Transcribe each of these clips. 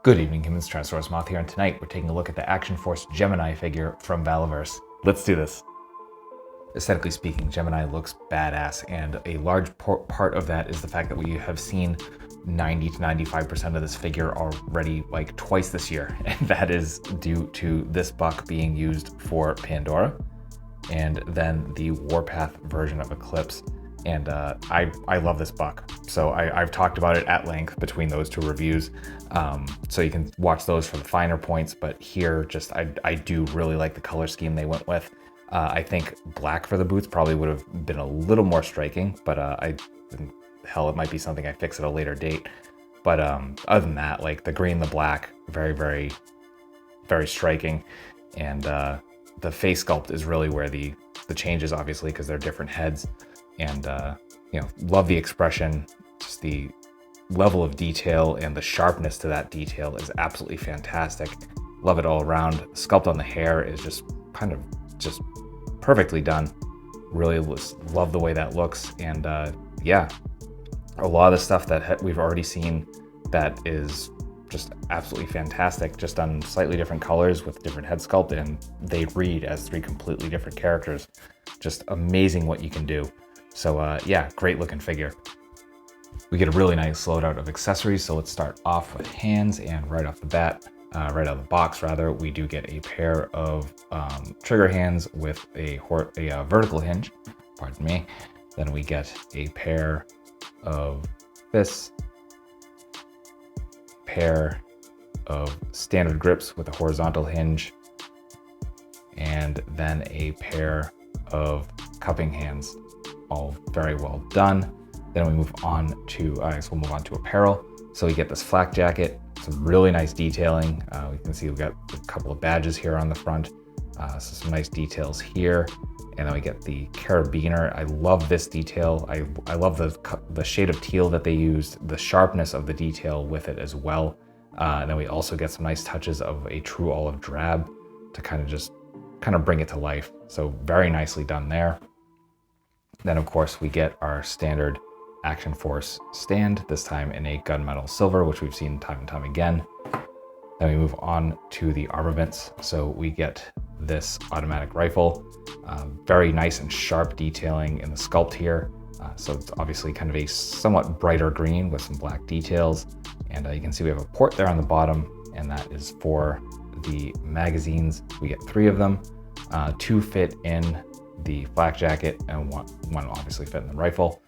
Good evening, humans. Tyrannosaurusmoth here, and tonight we're taking a look at the Action Force Gemini figure from Valaverse. Let's do this. Aesthetically speaking, Gemini looks badass, and a large part of that is the fact that we have seen 90 to 95% of this figure already like twice this year, and that is due to this buck being used for Pandora, and then the Warpath version of Eclipse. And I love this buck, so I've talked about it at length between those two reviews, so you can watch those for the finer points. But here, just I do really like the color scheme they went with. I think black for the boots probably would have been a little more striking, but hell, it might be something I fix at a later date. But other than that, like the green, the black, very, very, very striking. And the face sculpt is really where the change is, obviously, because they're different heads. And love the expression. Just the level of detail and the sharpness to that detail is absolutely fantastic. Love it all around. The sculpt on the hair is just kind of just perfectly done. Really love the way that looks. And yeah, a lot of the stuff that we've already seen that is just absolutely fantastic, just on slightly different colors with different head sculpt, and they read as three completely different characters. Just amazing what you can do. So yeah, great looking figure. We get a really nice loadout of accessories. So let's start off with hands, and right off the bat, right out of the box rather, we do get a pair of trigger hands with a vertical hinge, pardon me. Then we get a pair of fists, pair of standard grips with a horizontal hinge, and then a pair of cupping hands. All very well done. Then we move on to, we'll move on to apparel. So we get this flak jacket, some really nice detailing. We can see we've got a couple of badges here on the front. So some nice details here. And then we get the carabiner. I love this detail. I love the shade of teal that they used, the sharpness of the detail with it as well. And then we also get some nice touches of a true olive drab to kind of bring it to life. So very nicely done there. Then, of course, we get our standard Action Force stand, this time in a gunmetal silver, which we've seen time and time again. Then we move on to the armaments. So we get this automatic rifle, very nice and sharp detailing in the sculpt here. So it's obviously kind of a somewhat brighter green with some black details. And you can see we have a port there on the bottom, and that is for the magazines. We get 3 of them, 2 fit in the flak jacket, and one obviously fit in the rifle.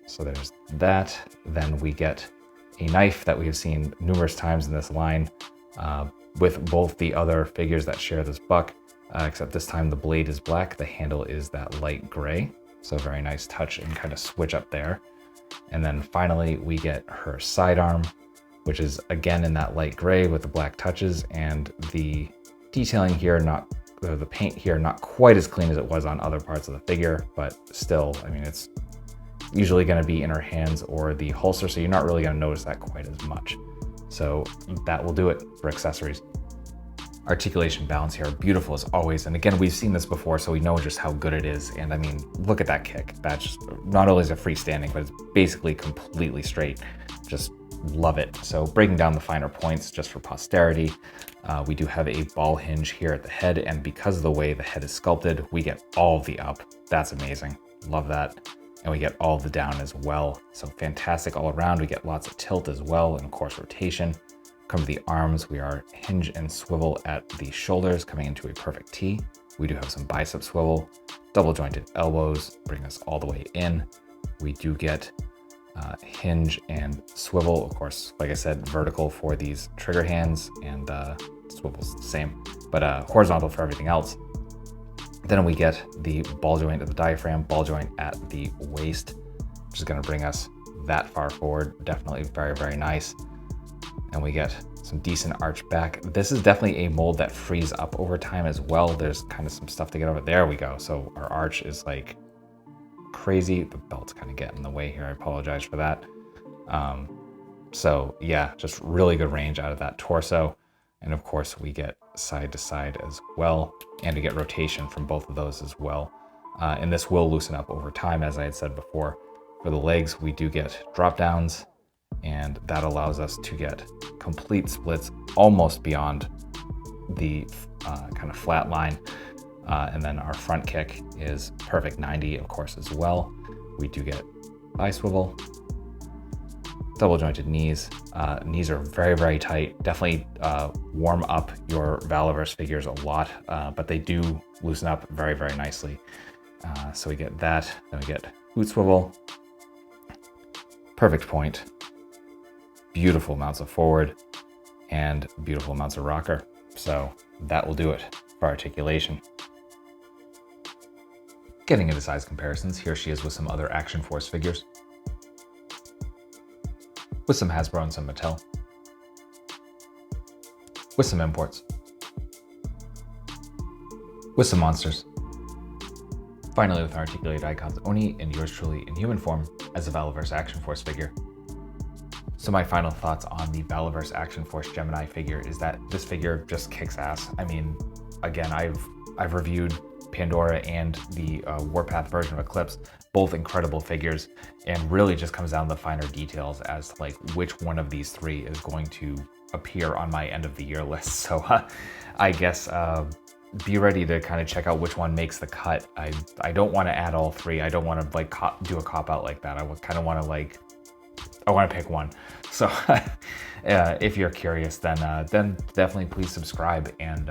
So there's that. Then we get a knife that we have seen numerous times in this line with both the other figures that share this buck, except this time the blade is black, the handle is that light gray. So very nice touch and kind of switch up there. And then finally we get her sidearm, which is again in that light gray with the black touches, and the detailing here, the paint here not quite as clean as it was on other parts of the figure, but still, I mean, it's usually going to be in her hands or the holster, so you're not really going to notice that quite as much. So that will do it for accessories. Articulation, balance here, beautiful as always. And again, we've seen this before, so we know just how good it is. And I mean, look at that kick. That's just, not only is it freestanding, but it's basically completely straight. Just love it. So breaking down the finer points just for posterity, we do have a ball hinge here at the head, and because of the way the head is sculpted, we get all of the up. That's amazing. Love that. And we get all of the down as well. So fantastic all around. We get lots of tilt as well, and of course rotation. Come to the arms, we are hinge and swivel at the shoulders, coming into a perfect T. We do have some bicep swivel, double jointed elbows, bring us all the way in. We do get hinge and swivel, of course, like I said, vertical for these trigger hands, and swivel's the same, but horizontal for everything else. Then we get the ball joint at the diaphragm, ball joint at the waist, which is going to bring us that far forward. Definitely very, very nice. And we get some decent arch back. This is definitely a mold that frees up over time as well. There's kind of some stuff to get over. There we go. So our arch is like crazy. The belt's kind of getting in the way here. I apologize for that. So yeah, just really good range out of that torso. And of course we get side to side as well, and we get rotation from both of those as well. And this will loosen up over time, as I had said before. For the legs, we do get drop downs And that allows us to get complete splits almost beyond the kind of flat line. And then our front kick is perfect 90, of course, as well. We do get thigh swivel, double jointed knees. Knees are very, very tight. Definitely warm up your Valaverse figures a lot, but they do loosen up very, very nicely. So we get that, then we get boot swivel, perfect point, beautiful amounts of forward, and beautiful amounts of rocker. So that will do it for articulation. Getting into size comparisons, here she is with some other Action Force figures, with some Hasbro and some Mattel, with some imports, with some monsters. Finally, with articulated icons, Oni and yours truly in human form as a Valaverse Action Force figure. So my final thoughts on the Valaverse Action Force Gemini figure is that this figure just kicks ass. I mean, again, I've reviewed Pandora and the Warpath version of Eclipse, both incredible figures, and really just comes down to the finer details as to like which one of these three is going to appear on my end of the year list. So I guess be ready to kind of check out which one makes the cut. I don't want to add all three. I don't want to like do a cop out like that. I kind of want to like, I want to pick one. So if you're curious, then definitely please subscribe. And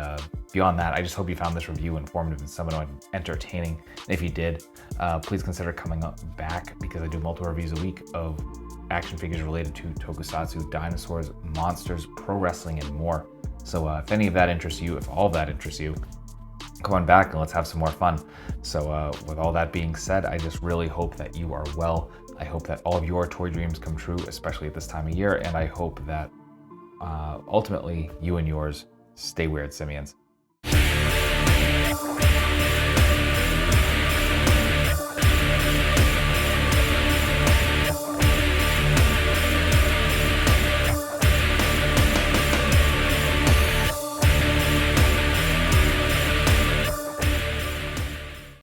beyond that, I just hope you found this review informative and somewhat entertaining. And if you did, please consider coming back, because I do multiple reviews a week of action figures related to tokusatsu, dinosaurs, monsters, pro wrestling, and more. So if any of that interests you, if all of that interests you, come on back and let's have some more fun. So with all that being said, I just really hope that you are well. I hope that all of your toy dreams come true, especially at this time of year. And I hope that ultimately you and yours stay weird, simians.